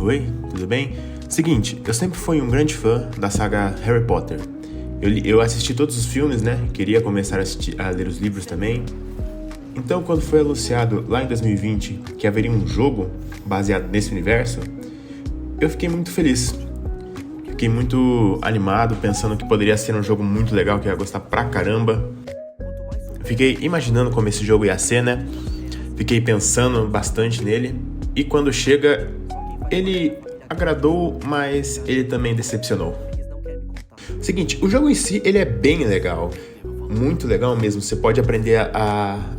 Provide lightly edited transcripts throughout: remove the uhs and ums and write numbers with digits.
Oi, tudo bem? Seguinte, eu sempre fui um grande fã da saga Harry Potter. Eu assisti todos os filmes, né? Queria começar a ler os livros também. Então, quando foi anunciado lá em 2020 que haveria um jogo baseado nesse universo, eu fiquei muito feliz. Fiquei muito animado, pensando que poderia ser um jogo muito legal, que eu ia gostar pra caramba. Fiquei imaginando como esse jogo ia ser, né? Fiquei pensando bastante nele. E quando chega, ele agradou, mas ele também decepcionou. Seguinte, o jogo em si, ele é bem legal. Muito legal mesmo. Você pode aprender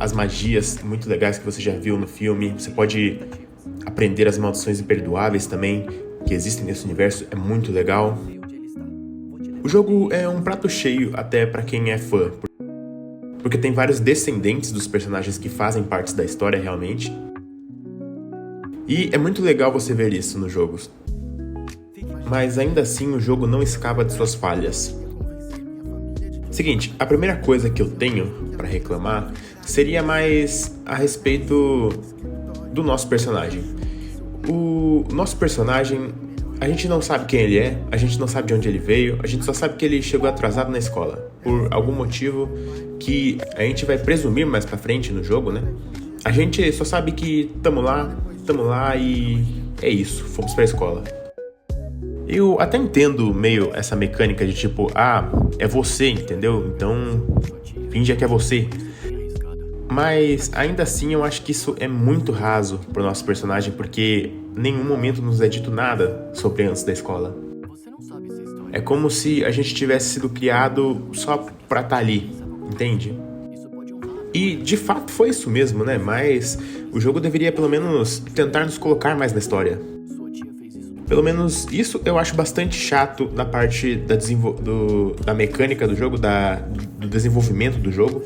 as magias muito legais que você já viu no filme. Você pode aprender as maldições imperdoáveis também, que existem nesse universo. É muito legal. O jogo é um prato cheio até pra quem é fã, porque tem vários descendentes dos personagens que fazem parte da história realmente. E é muito legal você ver isso nos jogos. Mas ainda assim o jogo não escapa de suas falhas. Seguinte, a primeira coisa que eu tenho pra reclamar seria mais a respeito do nosso personagem. O nosso personagem, a gente não sabe quem ele é, a gente não sabe de onde ele veio, a gente só sabe que ele chegou atrasado na escola, por algum motivo que a gente vai presumir mais pra frente no jogo, né? A gente só sabe que tamo lá e é isso, fomos pra escola. Eu até entendo meio essa mecânica de tipo, é você, entendeu? Então, finge que é você. Mas ainda assim eu acho que isso é muito raso pro nosso personagem, porque em nenhum momento nos é dito nada sobre antes da escola. É como se a gente tivesse sido criado só pra estar ali, entende? E de fato foi isso mesmo, né? Mas o jogo deveria pelo menos tentar nos colocar mais na história. Pelo menos isso eu acho bastante chato na parte da mecânica do jogo, do desenvolvimento do jogo,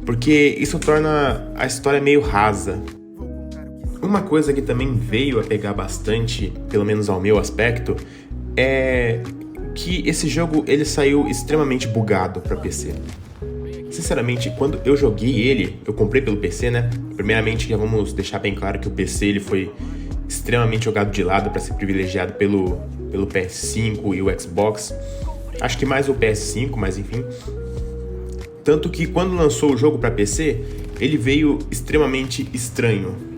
porque isso torna a história meio rasa. Uma coisa que também veio a pegar bastante, pelo menos ao meu aspecto, é que esse jogo ele saiu extremamente bugado para PC. Sinceramente, quando eu joguei ele, eu comprei pelo PC, né? Primeiramente, já vamos deixar bem claro que o PC ele foi extremamente jogado de lado para ser privilegiado pelo PS5 e o Xbox. Acho que mais o PS5, mas enfim. Tanto que quando lançou o jogo para PC, ele veio extremamente estranho.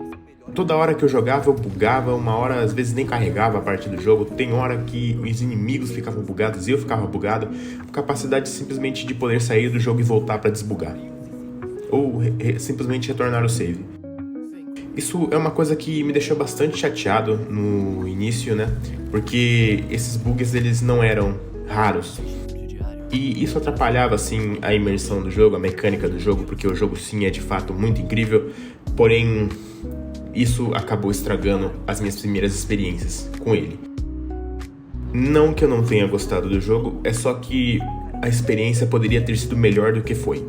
Toda hora que eu jogava, eu bugava, uma hora às vezes nem carregava a parte do jogo. Tem hora que os inimigos ficavam bugados e eu ficava bugado. Capacidade simplesmente de poder sair do jogo e voltar para desbugar. Ou simplesmente retornar o save. Isso é uma coisa que me deixou bastante chateado no início, né? Porque esses bugs eles não eram raros. E isso atrapalhava, assim, a imersão do jogo, a mecânica do jogo, porque o jogo, sim, é de fato muito incrível. Porém, isso acabou estragando as minhas primeiras experiências com ele. Não que eu não tenha gostado do jogo, é só que a experiência poderia ter sido melhor do que foi.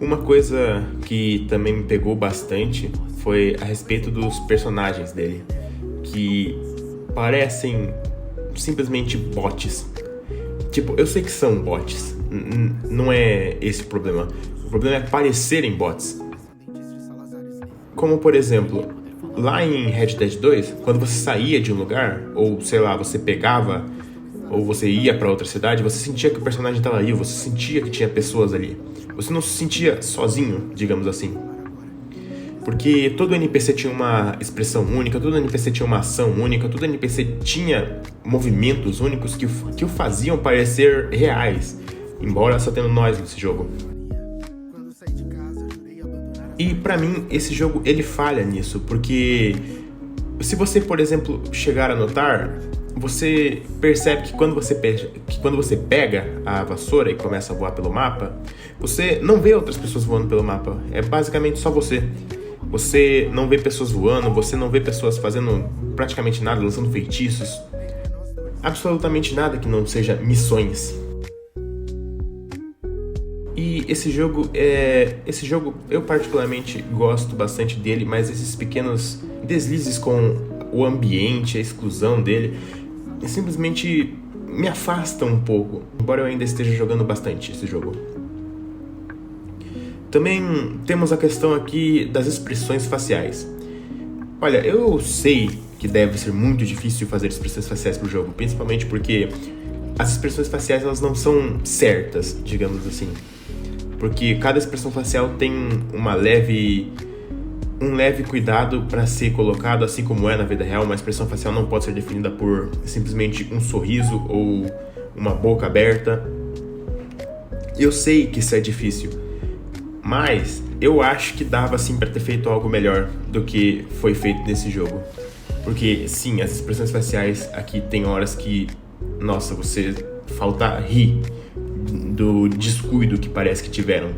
Uma coisa que também me pegou bastante foi a respeito dos personagens dele, que parecem simplesmente bots. Tipo, eu sei que são bots, não é esse o problema. O problema é parecerem bots. Como, por exemplo, lá em Red Dead 2, quando você saía de um lugar, ou sei lá, você pegava, ou você ia pra outra cidade, você sentia que o personagem estava ali, você sentia que tinha pessoas ali. Você não se sentia sozinho, digamos assim. Porque todo NPC tinha uma expressão única, todo NPC tinha uma ação única, todo NPC tinha movimentos únicos que o faziam parecer reais, embora só tendo nós nesse jogo. E pra mim, esse jogo ele falha nisso, porque se você, por exemplo, chegar a notar, você percebe que quando você pega a vassoura e começa a voar pelo mapa, você não vê outras pessoas voando pelo mapa. É basicamente só você. Você não vê pessoas voando, você não vê pessoas fazendo praticamente nada, lançando feitiços. Absolutamente nada que não seja missões. E esse jogo eu particularmente gosto bastante dele, mas esses pequenos deslizes com o ambiente, a exclusão dele, simplesmente me afastam um pouco, embora eu ainda esteja jogando bastante esse jogo. Também temos a questão aqui das expressões faciais. Olha, eu sei que deve ser muito difícil fazer expressões faciais pro jogo, principalmente porque as expressões faciais elas não são certas, digamos assim. Porque cada expressão facial tem um leve cuidado para ser colocado, assim como é na vida real. Uma expressão facial não pode ser definida por simplesmente um sorriso ou uma boca aberta. Eu sei que isso é difícil, mas eu acho que dava sim para ter feito algo melhor do que foi feito nesse jogo. Porque sim, as expressões faciais aqui tem horas que, nossa, você falta rir do descuido que parece que tiveram.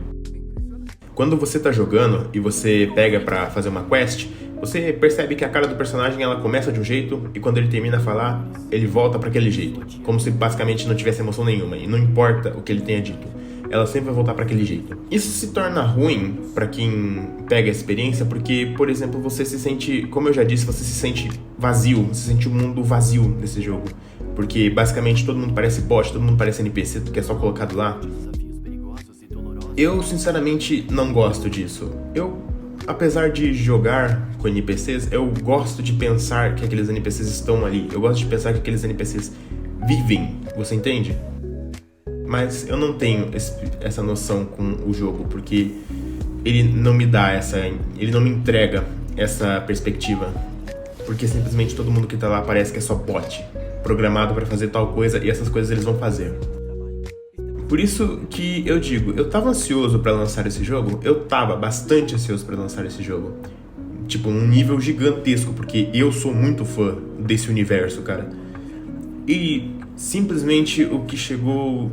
Quando você tá jogando e você pega pra fazer uma quest, você percebe que a cara do personagem ela começa de um jeito e quando ele termina a falar, ele volta pra aquele jeito. Como se basicamente não tivesse emoção nenhuma e não importa o que ele tenha dito. Ela sempre vai voltar pra aquele jeito. Isso se torna ruim pra quem pega a experiência porque, por exemplo, você se sente, como eu já disse, você se sente vazio, você sente um mundo vazio nesse jogo. Porque basicamente todo mundo parece bot, todo mundo parece NPC que é só colocado lá. Eu, sinceramente, não gosto disso. Apesar de jogar com NPCs, eu gosto de pensar que aqueles NPCs estão ali. Eu gosto de pensar que aqueles NPCs vivem, você entende? Mas eu não tenho essa noção com o jogo, porque ele não me entrega essa perspectiva. Porque simplesmente todo mundo que tá lá parece que é só bot, programado pra fazer tal coisa e essas coisas eles vão fazer. Por isso que eu digo, eu tava ansioso pra lançar esse jogo, eu tava bastante ansioso pra lançar esse jogo. Tipo, num nível gigantesco, porque eu sou muito fã desse universo, cara. E simplesmente o que chegou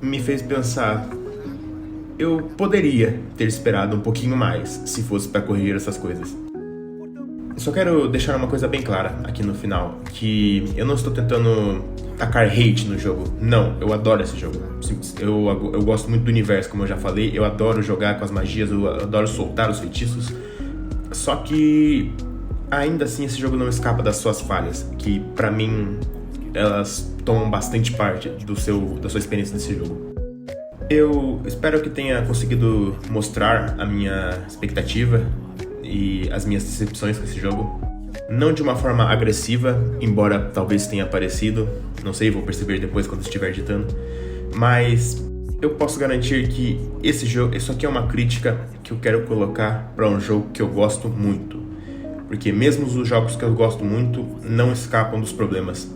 me fez pensar, eu poderia ter esperado um pouquinho mais se fosse pra corrigir essas coisas. Só quero deixar uma coisa bem clara aqui no final, que eu não estou tentando tacar hate no jogo. Não, eu adoro esse jogo. Eu gosto muito do universo, como eu já falei. Eu adoro jogar com as magias, eu adoro soltar os feitiços. Só que, ainda assim, esse jogo não escapa das suas falhas, que pra mim, elas tomam bastante parte da sua experiência nesse jogo. Eu espero que tenha conseguido mostrar a minha expectativa e as minhas decepções com esse jogo. Não de uma forma agressiva, embora talvez tenha parecido, não sei, vou perceber depois quando estiver editando, mas eu posso garantir que isso aqui é uma crítica que eu quero colocar para um jogo que eu gosto muito, porque mesmo os jogos que eu gosto muito não escapam dos problemas.